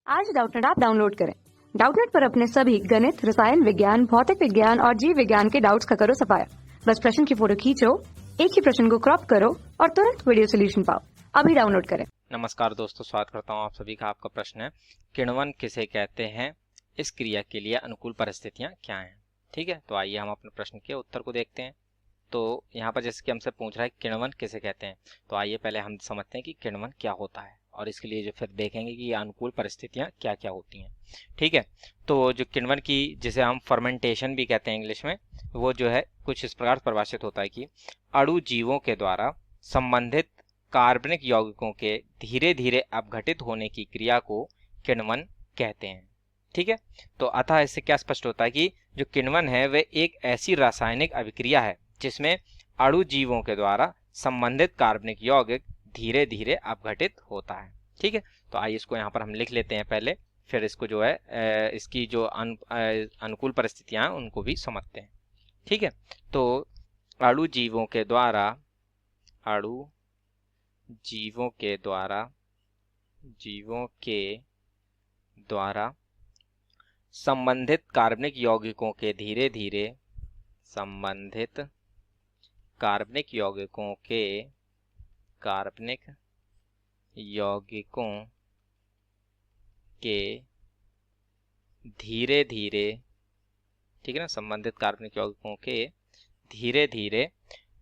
आज Doubtnut app download करें। Doubtnut पर अपने सभी गणित, रसायन विज्ञान, भौतिक विज्ञान और जीव विज्ञान के डाउट्स का करो सफाया। बस प्रश्न की फोटो खींचो, एक ही प्रश्न को क्रॉप करो और तुरंत वीडियो सोल्यूशन पाओ। अभी डाउनलोड करें। नमस्कार दोस्तों, स्वागत करता हूं आप सभी का। आपका प्रश्न है किण्वन किसे कहते हैं, इस क्रिया के लिए अनुकूल परिस्थितियां क्या हैं। ठीक है, तो आइए हम अपने प्रश्न के उत्तर को देखते हैं। तो यहाँ पर जैसे कि हमसे पूछ रहा है किण्वन किसे कहते हैं, तो आइए पहले हम समझते हैं कि किण्वन क्या होता है और इसके लिए जो फिर देखेंगे कि ये अनुकूल परिस्थितियां क्या क्या होती हैं। ठीक है, तो जो किण्वन की जिसे हम फर्मेंटेशन भी कहते हैं इंग्लिश में, वो जो है कुछ इस प्रकार परिभाषित होता है कि अणु जीवों के द्वारा संबंधित कार्बनिक यौगिकों के धीरे धीरे अपघटित होने की क्रिया को किण्वन कहते हैं। ठीक है, तो अतः इससे क्या स्पष्ट होता है कि जो किण्वन है वह एक ऐसी रासायनिक अभिक्रिया है जिसमें अणु जीवों के द्वारा संबंधित कार्बनिक यौगिक धीरे धीरे अपघटित होता है। ठीक है, तो आइए इसको यहाँ पर हम लिख लेते हैं पहले, फिर इसको जो है इसकी जो अनुकूल परिस्थितियां हैं उनको भी समझते हैं। ठीक है, तो अणु जीवों के द्वारा संबंधित कार्बनिक यौगिकों के धीरे धीरे ठीक है ना, संबंधित कार्बनिक यौगिकों के धीरे धीरे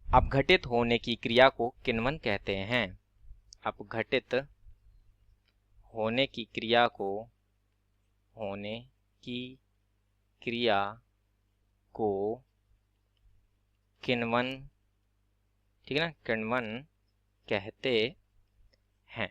अपघटित होने की क्रिया को किण्वन कहते हैं। अपघटित होने की क्रिया को किण्वन, ठीक है ना, किण्वन कहते हैं।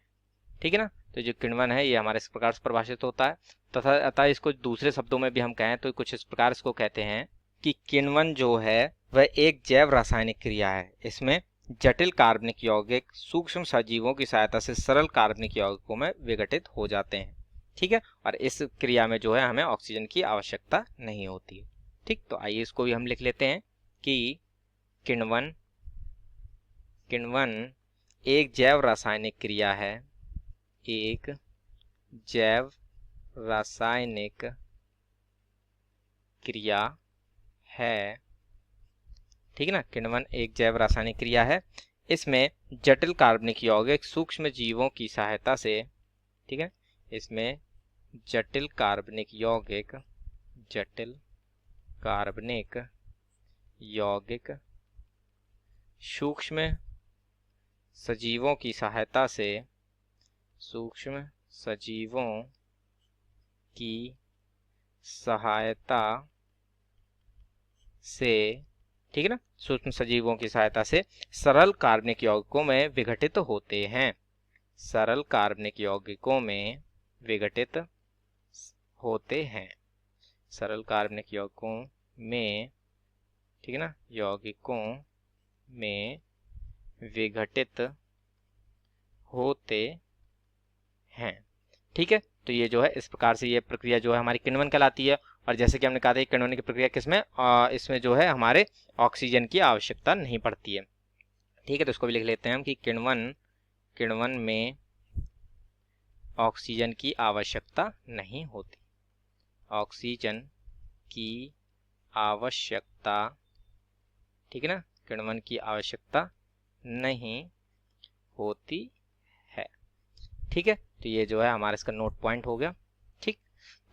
ठीक है ना, तो जो किण्वन है ये हमारे इस प्रकार से परिभाषित होता है तथा अतः इसको दूसरे शब्दों में भी हम कहें तो कुछ इस प्रकार इसको कहते हैं कि किण्वन जो है वह एक जैव रासायनिक क्रिया है। इसमें जटिल कार्बनिक यौगिक सूक्ष्म सजीवों की सहायता से सरल कार्बनिक यौगिकों में विघटित हो जाते हैं। ठीक है, और इस क्रिया में जो है हमें ऑक्सीजन की आवश्यकता नहीं होती है। ठीक, तो आइए इसको भी हम लिख लेते हैं कि किण्वन एक जैव रासायनिक क्रिया है, एक जैव रासायनिक क्रिया है। ठीक है ना, किण्वन एक जैव रासायनिक क्रिया है। इसमें जटिल कार्बनिक यौगिक सूक्ष्म जीवों की सहायता से, ठीक है, इसमें जटिल कार्बनिक यौगिक सूक्ष्म सजीवों की सहायता से ठीक है ना, सूक्ष्म सजीवों की सहायता से सरल कार्बनिक यौगिकों में विघटित होते हैं। सरल कार्बनिक यौगिकों में विघटित होते हैं। सरल कार्बनिक यौगिकों में, ठीक है ना, यौगिकों में विघटित होते हैं। ठीक है, तो ये जो है इस प्रकार से ये प्रक्रिया जो है हमारी किण्वन कहलाती है। और जैसे कि हमने कहा था किण्वन की प्रक्रिया किसमें, इसमें जो है हमारे ऑक्सीजन की आवश्यकता नहीं पड़ती है। ठीक है, तो इसको भी लिख लेते हैं हम कि किण्वन में ऑक्सीजन की आवश्यकता नहीं होती। ऑक्सीजन की आवश्यकता, ठीक है ना, किण्वन की आवश्यकता नहीं होती है। ठीक है, तो ये जो है हमारा इसका नोट पॉइंट हो गया। ठीक,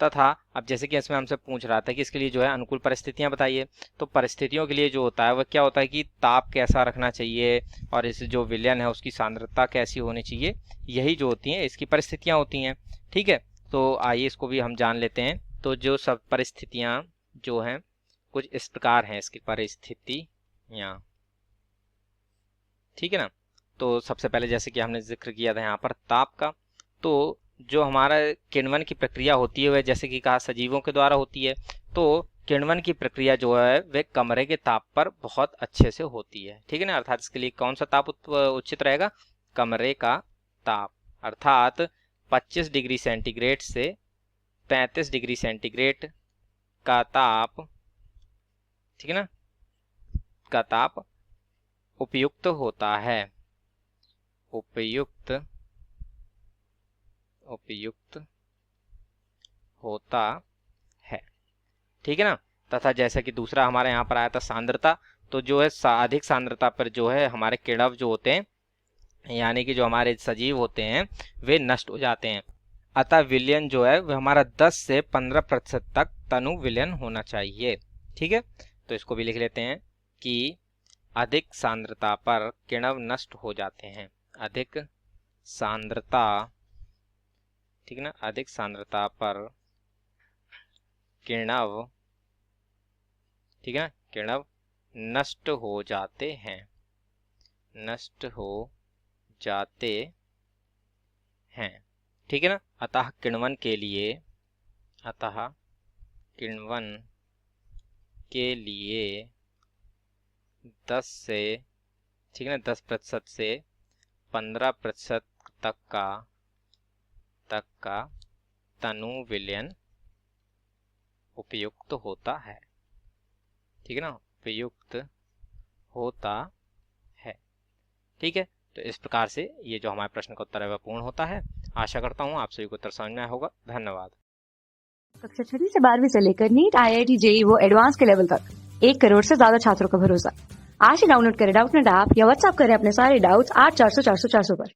तथा अब जैसे कि इसमें हमसे पूछ रहा था कि इसके लिए जो है अनुकूल परिस्थितियां बताइए, तो परिस्थितियों के लिए जो होता है वह क्या होता है कि ताप कैसा रखना चाहिए और इस जो विलयन है उसकी सांद्रता कैसी होनी चाहिए, यही जो होती हैं इसकी परिस्थितियां होती हैं। ठीक है, तो आइए इसको भी हम जान लेते हैं। तो जो सब परिस्थितियां जो हैं कुछ इस प्रकार हैं इसकी परिस्थितियां। ठीक है ना, तो सबसे पहले जैसे कि हमने जिक्र किया था यहाँ पर ताप का, तो जो हमारा किण्वन की प्रक्रिया होती है वह जैसे कि कहा सजीवों के द्वारा होती है। तो किण्वन की प्रक्रिया जो है वह कमरे के ताप पर बहुत अच्छे से होती है। ठीक है ना, अर्थात इसके लिए कौन सा ताप उचित रहेगा, कमरे का ताप, अर्थात 25 डिग्री सेंटीग्रेड से 35 डिग्री सेंटीग्रेड का ताप, ठीक है ना, का ताप उपयुक्त होता है। उपयुक्त होता है, ठीक है ना। तथा जैसा कि दूसरा हमारे यहाँ पर आया था सांद्रता, तो जो है अधिक सांद्रता पर जो है हमारे किण्व जो होते हैं, यानी कि जो हमारे सजीव होते हैं वे नष्ट हो जाते हैं। अतः विलयन जो है वह हमारा 10 से 15% तक तनु विलयन होना चाहिए, ठीक है। तो इसको भी लिख लेते हैं कि अधिक सांद्रता पर किण्व नष्ट हो जाते हैं। अधिक सांद्रता, ठीक है ना, अधिक सांद्रता पर किण्व, ठीक है ना, किण्व नष्ट हो जाते हैं, नष्ट हो जाते हैं, ठीक है ना। अतः किण्वन के लिए, अतः किण्वन के लिए 10 से, ठीक है ना, 10% से 15% तक का तनु विलयन उपयुक्त होता है, ठीक है ना, उपयुक्त होता है, ठीक है। तो इस प्रकार से ये जो हमारे प्रश्न का उत्तर है वह पूर्ण होता है। आशा करता हूँ आप सभी को उत्तर समझ में आया होगा। धन्यवाद। कक्षा 6 से 12वीं से लेकर नीट, IIT, JEE वो एडवांस के लेवल तक 1 करोड़ से ज्यादा छात्रों का भरोसा। आज ही डाउनलोड करें डाउटनेट ऐप या व्हाट्सएप करें अपने सारे डाउट्स 8400 400 400 पर।